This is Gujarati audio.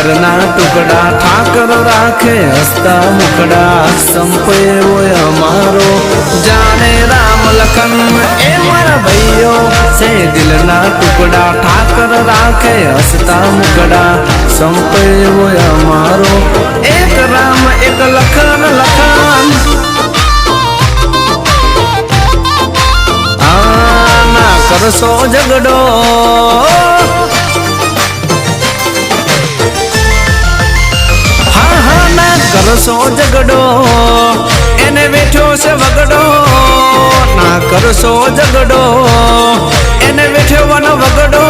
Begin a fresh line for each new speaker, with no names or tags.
ઘરના ટુકડા ઠાકર રાખે હસતા મુખડા સંપે હોય અમારો જાણે રામ લખન એ મારા ભાઈઓ છે દિલના ટુકડા ઠાકર રાખે હસતા મુખડા સંપે હોય અમારો એક રામ એક લખન લખન ના કરશો ઝઘડો કરશો ઝઘડો એને બેઠો છે વગડો ના કરશો ઝઘડો એને બેઠો વગડો